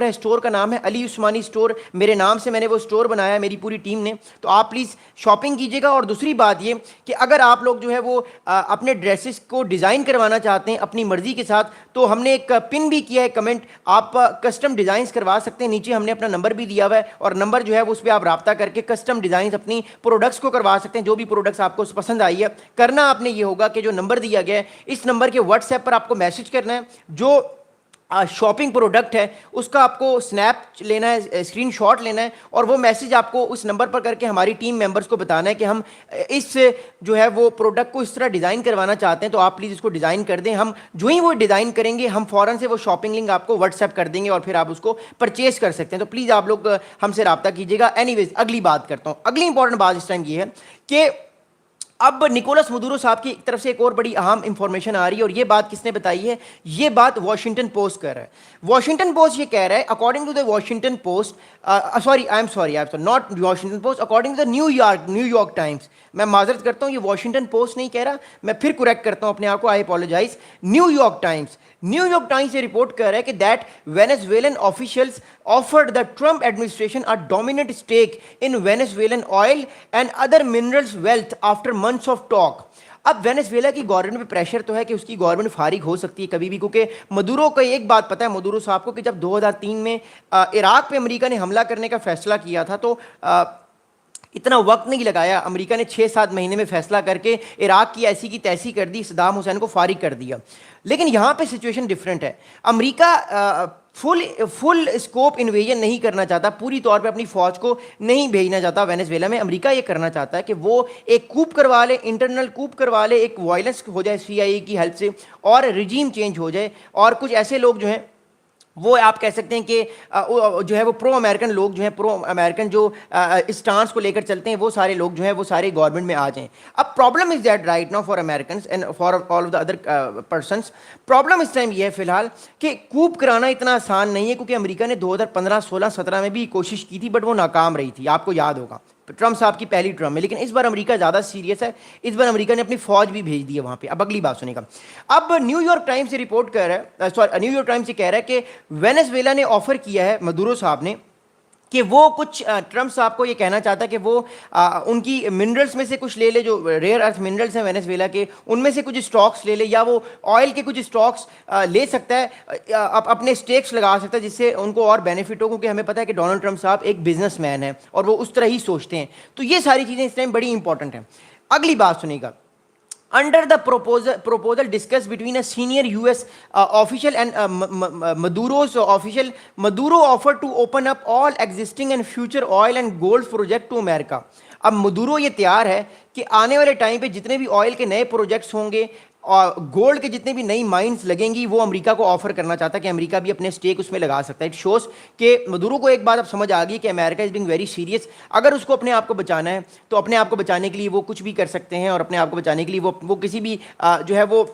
Store کا نام ہے علی عثمانی اسٹور, میرے نام سے میں نے وہ اسٹور بنایا ہے میری پوری ٹیم نے, تو آپ پلیز شاپنگ کیجیے گا. اور دوسری بات یہ کہ اگر آپ لوگ جو ہے وہ اپنے ڈریسز کو ڈیزائن کروانا چاہتے ہیں اپنی مرضی کے ساتھ, تو ہم نے ایک پن بھی کیا ہے کمنٹ, آپ کسٹم ڈیزائنس کروا سکتے ہیں, نیچے ہم نے اپنا نمبر بھی دیا ہوا ہے, اور نمبر جو ہے وہ اس پہ آپ رابطہ کر کے کسٹم ڈیزائنس اپنی پروڈکٹس کو کروا سکتے ہیں. جو بھی پروڈکٹس آپ کو پسند آئی ہے, کرنا آپ نے یہ ہوگا کہ جو نمبر دیا گیا ہے اس نمبر کے واٹس ایپ پر آپ کو میسج کرنا ہے, جو شاپنگ پروڈکٹ ہے اس کا آپ کو سنیپ لینا ہے, اسکرین شاٹ لینا ہے, اور وہ میسج آپ کو اس نمبر پر کر کے ہماری ٹیم ممبرس کو بتانا ہے کہ ہم اس جو ہے وہ پروڈکٹ کو اس طرح ڈیزائن کروانا چاہتے ہیں, تو آپ پلیز اس کو ڈیزائن کر دیں. ہم جو ہی وہ ڈیزائن کریں گے ہم فوراً سے وہ شاپنگ لنک آپ کو واٹس ایپ کر دیں گے, اور پھر آپ اس کو پرچیز کر سکتے ہیں. تو پلیز آپ لوگ ہم سے رابطہ کیجیے گا. اینی ویز اگلی بات کرتا ہوں. اگلی امپورٹنٹ بات اس ٹائم یہ ہے کہ اب نکولس مدورو صاحب کی طرف سے ایک اور بڑی اہم انفارمیشن آ رہی ہے, اور یہ بات کس نے بتائی ہے؟ یہ بات واشنگٹن پوسٹ کر رہا ہے. واشنگٹن پوسٹ یہ کہہ رہا ہے, according to the Washington Post, sorry not Washington Post, according to the New York Times. میں معذرت کرتا ہوں, یہ واشنگٹن پوسٹ نہیں کہہ رہا, میں پھر کریکٹ کرتا ہوں اپنے آپ کو, I apologise. New York Times یہ رپورٹ کر رہا ہے کہ that Venezuelan officials offered the Trump administration a dominant stake in Venezuelan oil and other minerals wealth after months of talk. اب وینیزویلا کی گورنمنٹ پہ پریشر تو ہے کہ اس کی گورنمنٹ فارغ ہو سکتی ہے کبھی بھی, کیونکہ مدورو کو ایک بات پتہ ہے مدورو صاحب کو کہ جب 2003 میں عراق پہ امریکہ نے حملہ کرنے کا فیصلہ کیا تھا تو اتنا وقت نہیں لگایا, امریکہ نے 6-7 مہینے میں فیصلہ کر کے عراق کی ایسی کی تیسی کر دی, صدام حسین کو فارغ کر دیا. لیکن یہاں پہ سچویشن ڈفرینٹ ہے. امریکہ فل اسکوپ انویژن نہیں کرنا چاہتا, پوری طور پہ اپنی فوج کو نہیں بھیجنا چاہتا وینیزویلا میں. امریکہ یہ کرنا چاہتا ہے کہ وہ ایک کوپ کروا لے, انٹرنل کوپ کروا لے, ایک وائلنس ہو جائے CIA کی ہیلپ سے, اور رجیم چینج ہو جائے, اور کچھ ایسے لوگ جو ہیں وہ آپ کہہ سکتے ہیں کہ جو ہے وہ پرو امریکن لوگ جو ہیں, پرو امریکن جو اسٹانس کو لے کر چلتے ہیں, وہ سارے لوگ جو ہیں وہ سارے گورنمنٹ میں آ جائیں. اب problem is that right now for Americans and for all of the other persons, problem اس ٹائم یہ ہے فی الحال کہ کوپ کرانا اتنا آسان نہیں ہے, کیونکہ امریکہ نے 2015, 16, 17 میں بھی کوشش کی تھی, بٹ وہ ناکام رہی تھی, آپ کو یاد ہوگا, ٹرمپ صاحب کی پہلی ٹرم میں. لیکن اس بار امریکہ زیادہ سیریس ہے, اس بار امریکہ نے اپنی فوج بھی بھیج دی ہے وہاں پہ. اب اگلی بات سنیں گا. اب نیو یارک ٹائمز یہ رپورٹ کر رہا ہے, نیو یارک ٹائمز یہ کہہ رہا ہے کہ وینیزویلا نے آفر کیا ہے مدورو صاحب نے کہ وہ کچھ ٹرمپ صاحب کو یہ کہنا چاہتا ہے کہ وہ ان کی منرلس میں سے کچھ لے لے, جو ریئر ارتھ منرلس ہیں وینیزویلا کے, ان میں سے کچھ اسٹاکس لے لے, یا وہ آئل کے کچھ اسٹاکس لے سکتا ہے, اپنے اسٹیکس لگا سکتا ہے, جس سے ان کو اور بینیفٹ ہو, کیونکہ ہمیں پتہ ہے کہ ڈونلڈ ٹرمپ صاحب ایک بزنس مین ہے اور وہ اس طرح ہی سوچتے ہیں. تو یہ ساری چیزیں اس ٹائم بڑی امپورٹنٹ ہیں. اگلی بات سنیے گا. Under the proposal discussed between a senior US official and Maduro's official, Maduro offered to open up all existing and future oil and gold projects to America. اب مدورو یہ تیار ہے کہ آنے والے ٹائم پہ جتنے بھی آئل کے نئے پروجیکٹس ہوں گے اور گولڈ کے جتنے بھی نئی مائنز لگیں گی, وہ امریکہ کو آفر کرنا چاہتا ہے کہ امریکہ بھی اپنے اسٹیک اس میں لگا سکتا ہے. اٹ شوز کہ مدورو کو ایک بات اب سمجھ آ گئی کہ امریکہ از بینگ ویری سیریس. اگر اس کو اپنے آپ کو بچانا ہے تو اپنے آپ کو بچانے کے لیے وہ کچھ بھی کر سکتے ہیں, اور اپنے آپ کو بچانے کے لیے وہ کسی بھی جو ہے وہ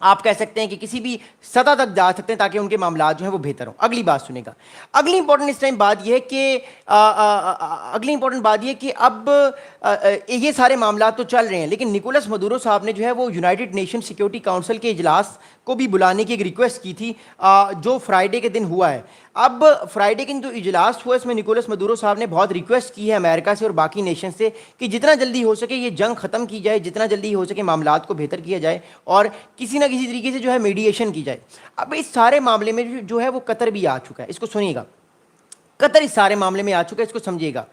آپ کہہ سکتے ہیں کہ کسی بھی سطح تک جا سکتے ہیں تاکہ ان کے معاملات جو ہیں وہ بہتر ہوں. اگلی بات سنیں گا. اگلی امپورٹنٹ اس ٹائم بات یہ ہے کہ اگلی امپورٹنٹ بات یہ کہ اب یہ سارے معاملات تو چل رہے ہیں, لیکن نکولس مدورو صاحب نے جو ہے وہ یونائٹڈ نیشن سیکیورٹی کاؤنسل کے اجلاس کو بھی بلانے کی ایک ریکویسٹ کی تھی, جو فرائیڈے کے دن ہوا ہے. اب فرائیڈے کے دن جو اجلاس ہوا اس میں نکولس مدورو صاحب نے بہت ریکویسٹ کی ہے امریکہ سے اور باقی نیشن سے کہ جتنا جلدی ہو سکے یہ جنگ ختم کی جائے, جتنا جلدی ہو سکے معاملات کو بہتر کیا جائے, اور کسی نہ کسی طریقے سے جو ہے میڈیشن کی جائے. اب اس سارے معاملے میں جو ہے وہ قطر بھی آ چکا ہے. اس کو سنیے گا, قطر اس سارے معاملے میں آ چکا ہے, اس کو سمجھیے گا.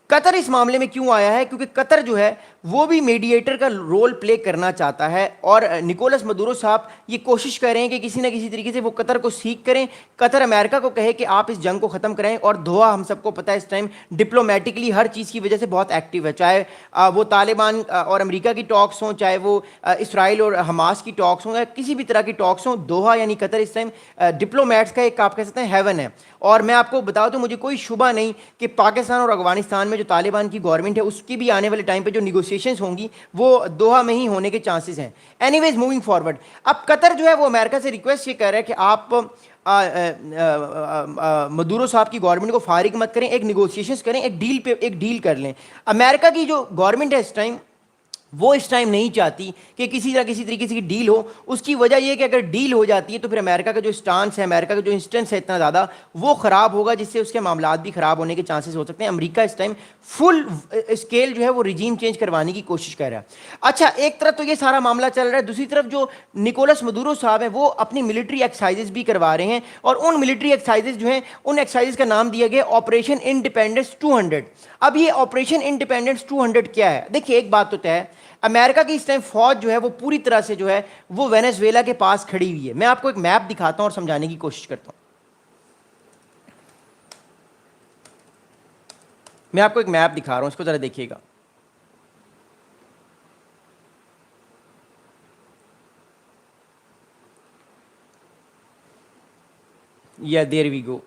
قطر اس معاملے میں کیوں آیا ہے؟ کیونکہ قطر جو ہے وہ بھی میڈییٹر کا رول پلے کرنا چاہتا ہے, اور نکولس مدورو صاحب یہ کوشش کر رہے ہیں کہ کسی نہ کسی طریقے سے وہ قطر کو سیکھ کریں, قطر امریکہ کو کہے کہ آپ اس جنگ کو ختم کریں. اور دوحہ ہم سب کو پتہ ہے اس ٹائم ڈپلومیٹکلی ہر چیز کی وجہ سے بہت ایکٹیو ہے, چاہے وہ طالبان اور امریکہ کی ٹاکس ہوں, چاہے وہ اسرائیل اور حماس کی ٹاکس ہوں, یا کسی بھی طرح کی ٹاکس ہوں. دوحہ یعنی قطر اس ٹائم ڈپلومیٹس کا ایک آپ کہہ سکتے ہیں ہیون ہے. اور میں آپ کو بتاؤں تو مجھے کوئی شبہ نہیں کہ پاکستان اور افغانستان میں جو طالبان کی گورنمنٹ ہے اس کی بھی آنے والے ٹائم پہ جو نیگوسیشنز ہوں گی وہ دوحہ میں ہی ہونے کے چانسز ہیں. اینی ویز موونگ فارورڈ, اب قطر جو ہے وہ امریکہ سے ریکویسٹ یہ کر رہا ہے کہ آپ مدورو صاحب کی گورنمنٹ کو فارغ مت کریں, ایک نیگوسیشنز کریں, ایک ڈیل کر لیں. امریکہ کی جو گورنمنٹ ہے اس ٹائم وہ اس ٹائم نہیں چاہتی کہ کسی طرح کسی طریقے سے ڈیل ہو. اس کی وجہ یہ کہ اگر ڈیل ہو جاتی ہے تو پھر امریکہ کا جو اسٹانس ہے, امریکہ کا جو انسٹنس ہے اتنا زیادہ, وہ خراب ہوگا, جس سے اس کے معاملات بھی خراب ہونے کے چانسز ہو سکتے ہیں. امریکہ اس ٹائم فل اسکیل جو ہے وہ ریجیم چینج کروانے کی کوشش کر رہا ہے. اچھا, ایک طرف تو یہ سارا معاملہ چل رہا ہے, دوسری طرف جو نکولس مدورو صاحب ہیں وہ اپنی ملٹری ایکسرسائزز بھی کروا رہے ہیں, اور ان ملٹری ایکسرسائزز جو ہیں ان ایکسرسائزز کا نام دیا گیا آپریشن انڈیپینڈنس 200. اب یہ آپریشن انڈیپینڈنس 200 کیا ہے؟ دیکھیے ایک بات تو طے ہے, امریکہ کی اس ٹائم فوج جو ہے وہ پوری طرح سے جو ہے وہ وینیزویلا کے پاس کھڑی ہوئی ہے. میں آپ کو ایک میپ دکھاتا ہوں اور سمجھانے کی کوشش کرتا ہوں. میں آپ کو ایک میپ دکھا رہا ہوں, اس کو ذرا دیکھیے گا. یا دیر وی گو.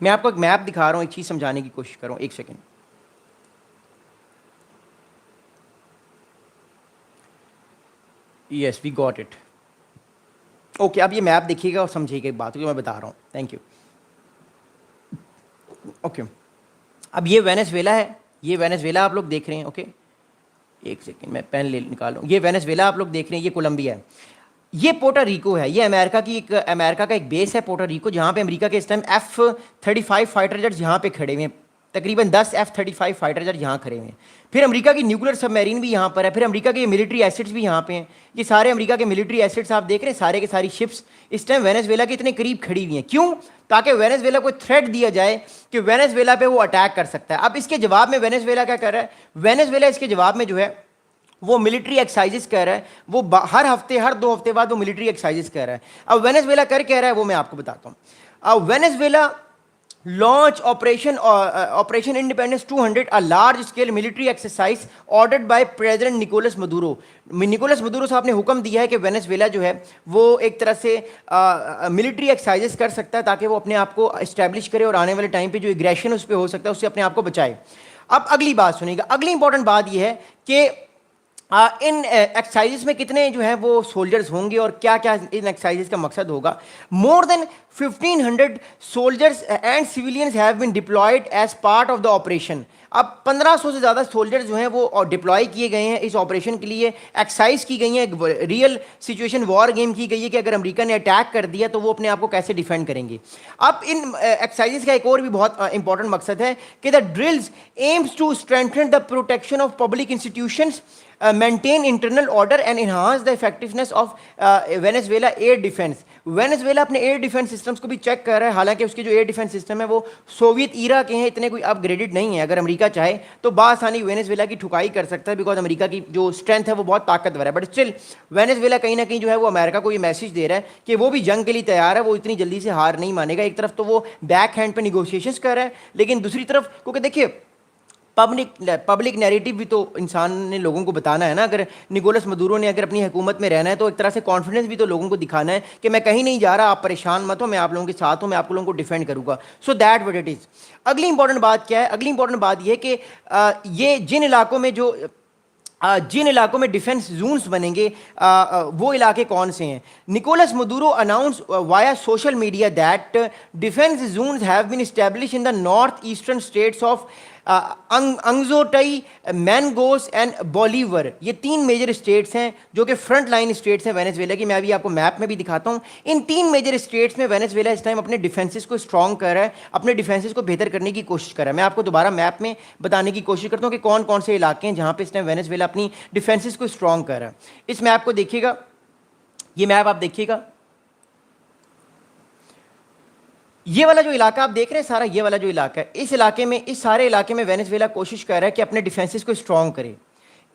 میں آپ کو ایک میپ دکھا رہا ہوں, ایک چیز سمجھانے کی کوشش کر رہا ہوں, ایک second. Yes we got it. Okay, اب یہ میپ دیکھیے گا اور سمجھیے گا ایک بات جو میں بتا رہا ہوں. Thank you. اوکے, اب یہ وینیزویلا ہے, یہ وینیزویلا آپ لوگ دیکھ رہے ہیں. اوکے, ایک سیکنڈ میں پین لے نکالوں. یہ وینیزویلا آپ لوگ دیکھ رہے ہیں, یہ کولمبیا ہے. یہ پورٹا ریکو ہے, یہ امریکہ کا ایک بیس ہے پورٹا ریکو, جہاں پہ امریکہ کے اس ٹائم F-35 فائٹر جیٹس یہاں پہ کھڑے ہوئے ہیں. تقریباً 10 F-35 فائٹر جیٹ یہاں کھڑے ہوئے ہیں. پھر امریکہ کی نیوکلیر سب میرین بھی یہاں پر ہے. پھر امریکہ کے ملٹری ایسٹس بھی یہاں پہ ہیں. یہ سارے امریکہ کے ملٹری ایسٹس آپ دیکھ رہے ہیں, سارے کے ساری شپس اس ٹائم وینیزویلا کے اتنے قریب کھڑی ہوئی ہیں. کیوں؟ تاکہ وینیزویلا کو تھریٹ دیا جائے کہ وینیزویلا پہ وہ اٹیک کر سکتا ہے. اب اس کے جواب میں وینیزویلا کیا کر رہا ہے؟ وینیزویلا اس کے جواب میں جو ہے وہ ملٹری ایکسرسائزز کہہ رہا ہے. وہ ہر ہفتے, ہر 2 ہفتے بعد وہ ملٹری ایکسرسائزز کہہ رہا ہے. اب وینیزویلا کہہ رہا ہے وہ میں آپ کو بتاتا ہوں. اب Venezuela launch operation independence 200, a large scale military exercise ordered by president Nicolas Maduro. Nicolas Maduro صاحب نے حکم دیا ہے کہ وینیزویلا جو ہے وہ ایک طرح سے ملٹری ایکسرسائزز کر سکتا ہے تاکہ وہ اپنے آپ کو اسٹیبلش کرے اور آنے والے ٹائم پہ جو ایگریشن اس پہ ہو سکتا ہے اس سے اپنے آپ کو بچائے. اب اگلی بات سنیے گا. اگلی امپورٹنٹ بات یہ ہے کہ ان ایکسرسائزز میں کتنے جو ہیں وہ سولجرز ہوں گے اور کیا کیا ان ایکسرسائزز کا مقصد ہوگا. More than 1500 soldiers and civilians have been deployed as part of the operation. اب 1500 سے زیادہ سولجرز جو ہیں وہ ڈپلائی کیے گئے ہیں اس آپریشن کے لیے. ایکسرسائز کی گئی ہیں, ریئل سچویشن وار گیم کی گئی ہے کہ اگر امریکہ نے اٹیک کر دیا تو وہ اپنے آپ کو کیسے ڈیفینڈ کریں گے. اب ان ایکسرسائزز کا ایک اور بھی بہت امپورٹنٹ مقصد ہے کہ the drills aims to strengthen the protection of public institutions, maintain internal order and enhance the effectiveness of Venezuela air defense. Venezuela اپنے ایئر ڈیفنس سسٹمز کو بھی چیک کر رہا ہے, حالانکہ اس کے جو ایئر ڈیفنس سسٹم ہے وہ سوویت ایرا کے ہیں, اتنے کوئی اپ گریڈڈ نہیں ہے. اگر امریکہ چاہے تو بآسانی وینیزویلا کی ٹھکائی کر سکتا ہے, بیکاز امریکہ کی جو اسٹرینتھ ہے وہ بہت طاقتور ہے. بٹ اسٹل وینیزویلا کہیں نہ کہیں جو ہے وہ امریکہ کو یہ میسج دے رہا ہے کہ وہ بھی جنگ کے لیے تیار ہے, وہ اتنی جلدی سے ہار نہیں مانے گا. ایک طرف تو وہ بیک ہینڈ پہ نیگوشیشنز کر رہا ہے, لیکن دوسری طرف کیونکہ دیکھیے پبلک نیریٹو بھی تو انسان نے لوگوں کو بتانا ہے نا. اگر نکولس مدورو نے اگر اپنی حکومت میں رہنا ہے تو ایک طرح سے کانفیڈنس بھی تو لوگوں کو دکھانا ہے کہ میں کہیں نہیں جا رہا, آپ پریشان مت ہو, میں آپ لوگوں کے ساتھ ہوں, میں آپ لوگوں کو ڈیفینڈ کروں گا. So that what it is. اگلی امپورٹنٹ بات کیا ہے؟ اگلی امپورٹنٹ بات یہ ہے کہ یہ جن علاقوں میں ڈیفنس زونز بنیں گے وہ علاقے کون سے ہیں. Nicolas Maduro announce via social media that defence zones have been establish in the north eastern states of Anzoategui, Monagas and Bolivar. یہ 3 میجر اسٹیٹس ہیں جو کہ فرنٹ لائن اسٹیٹس ہیں وینیزویلا کی. میں ابھی آپ کو میپ میں بھی دکھاتا ہوں. ان 3 میجر اسٹیٹس میں وینیزویلا اس ٹائم اپنے ڈیفنسز کو اسٹرانگ کر رہا ہے, اپنے ڈیفنسز کو بہتر کرنے کی کوشش کر رہا ہے. میں آپ کو دوبارہ میپ میں بتانے کی کوشش کرتا ہوں کہ کون کون سے علاقے ہیں جہاں پہ اس ٹائم وینیزویلا اپنی ڈیفنسز کو اسٹرانگ کر رہا ہے. اس میپ کو دیکھیے گا, یہ میپ آپ دیکھیے گا, یہ والا جو علاقہ آپ دیکھ رہے ہیں سارا, یہ والا جو علاقہ ہے, اس علاقے میں, اس سارے علاقے میں وینیزویلا کوشش کر رہا ہے کہ اپنے ڈیفنسز کو اسٹرانگ کرے.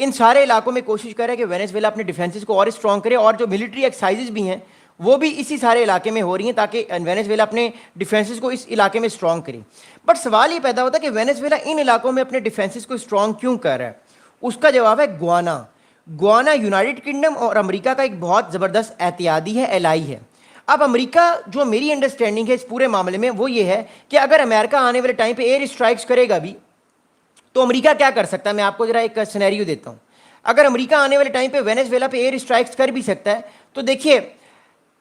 ان سارے علاقوں میں کوشش کر رہا ہے کہ وینیزویلا اپنے ڈیفنسز کو اور اسٹرانگ کرے, اور جو ملٹری ایکسرسائزز بھی ہیں وہ بھی اسی سارے علاقے میں ہو رہی ہیں تاکہ وینیزویلا اپنے ڈیفنسز کو اس علاقے میں اسٹرانگ کرے. بٹ سوال یہ پیدا ہوتا ہے کہ وینیزویلا ان علاقوں میں اپنے ڈیفنسز کو اسٹرانگ کیوں کر رہا ہے؟ اس کا جواب ہے گوانا. گوانا یونائٹڈ کنگڈم اور امریکہ کا ایک بہت زبردست احتیاطی ہے, ایلائی ہے. اب امریکہ جو میری انڈرسٹینڈنگ ہے اس پورے معاملے میں وہ یہ ہے کہ اگر امریکہ آنے والے ٹائم پہ ایئر اسٹرائکس کرے گا بھی تو امریکہ کیا کر سکتا ہے؟ میں آپ کو ذرا ایک سینیریو دیتا ہوں. اگر امریکہ آنے والے ٹائم پہ وینیزویلا پہ ایئر اسٹرائکس کر بھی سکتا ہے تو دیکھیے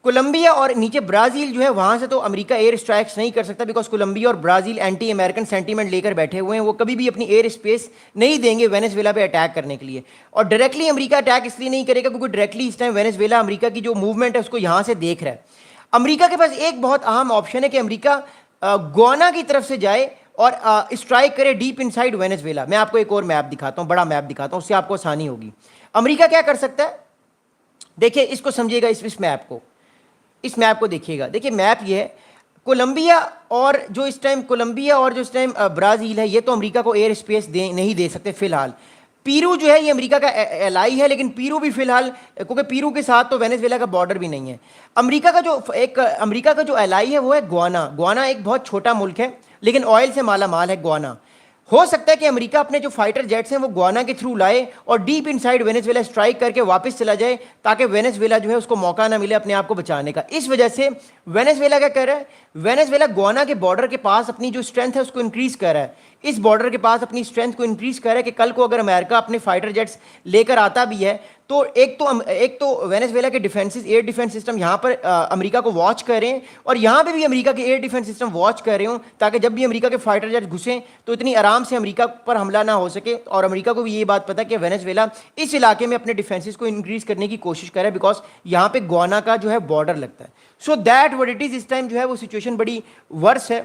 کولمبیا اور نیچے برازیل جو ہے وہاں سے تو امریکہ ایئر اسٹرائکس نہیں کر سکتا، بیکاز کولمبیا اور برازیل اینٹی امریکن سینٹیمنٹ لے کر بیٹھے ہوئے ہیں، وہ کبھی بھی اپنی ایئر اسپیس نہیں دیں گے وینیزویلا پہ اٹیک کرنے کے لیے. اور ڈائریکٹلی امریکہ اٹیک اس لیے نہیں کرے گا کیونکہ ڈائریکٹلی اس ٹائم وینیزویلا امریکہ کی جو موومنٹ ہے اس کو یہاں سے دیکھ رہا ہے. امریکہ کے پاس ایک بہت اہم آپشن ہے کہ امریکہ گوانا کی طرف سے جائے اور اسٹرائک کرے ڈیپ ان سائڈ وینیزویلا. میں آپ کو ایک اور میپ دکھاتا ہوں، بڑا میپ دکھاتا ہوں، اس سے آپ کو آسانی ہوگی. امریکہ کیا کر سکتا ہے؟ دیکھیں اس کو سمجھیے گا، اس میپ کو، اس میپ کو دیکھیے گا. دیکھیے میپ یہ ہے، کولمبیا اور جو اس ٹائم برازیل ہے، یہ تو امریکہ کو ایئر اسپیس نہیں دے سکتے فی الحال. پیرو جو ہے یہ امریکہ کا ایلائی ہے، لیکن پیرو بھی فی الحال، کیونکہ پیرو کے ساتھ تو وینیزویلا کا بارڈر بھی نہیں ہے. امریکہ کا جو ایلائی ہے وہ ہے گوانا. گوانا ایک بہت چھوٹا ملک ہے لیکن آئل سے مالا مال ہے گوانا. ہو سکتا ہے کہ امریکہ اپنے جو فائٹر جیٹس ہیں وہ گوانا کے تھرو لائے اور deep in side Venezuela strike کر کے واپس چلا جائے، تاکہ وینیزویلا جو ہے اس کو موقع نہ ملے اپنے آپ کو بچانے کا. اس وجہ سے وینیزویلا کیا کر رہا ہے؟ وینیزویلا گوانا کے بارڈر کے پاس اپنی جو اسٹرینتھ ہے اس کو انکریز کر رہا ہے. اس بارڈر کے پاس اپنی اسٹرینتھ کو انکریز کر رہا ہے کہ کل کو اگر امریکہ اپنے فائٹر جیٹس لے کر آتا بھی ہے تو ایک تو وینیزویلا کے ڈیفینسز، ایئر ڈیفینس سسٹم یہاں پر امریکہ کو واچ کر رہے ہیں، اور یہاں پہ بھی امریکہ کے ایئر ڈیفینس سسٹم واچ کر رہے ہوں، تاکہ جب بھی امریکہ کے فائٹر جیٹ گھسیں تو اتنی آرام سے امریکہ پر حملہ نہ ہو سکے. اور امریکہ کو بھی یہ بات پتہ ہے کہ وینیزویلا اس علاقے میں اپنے ڈیفینسز کو انکریز کرنے کی کوشش کر رہا ہے، بیکاز یہاں پہ گوانا کا جو ہے بارڈر لگتا ہے. So that what it is. اس ٹائم جو ہے وہ سچویشن بڑی ورس ہے.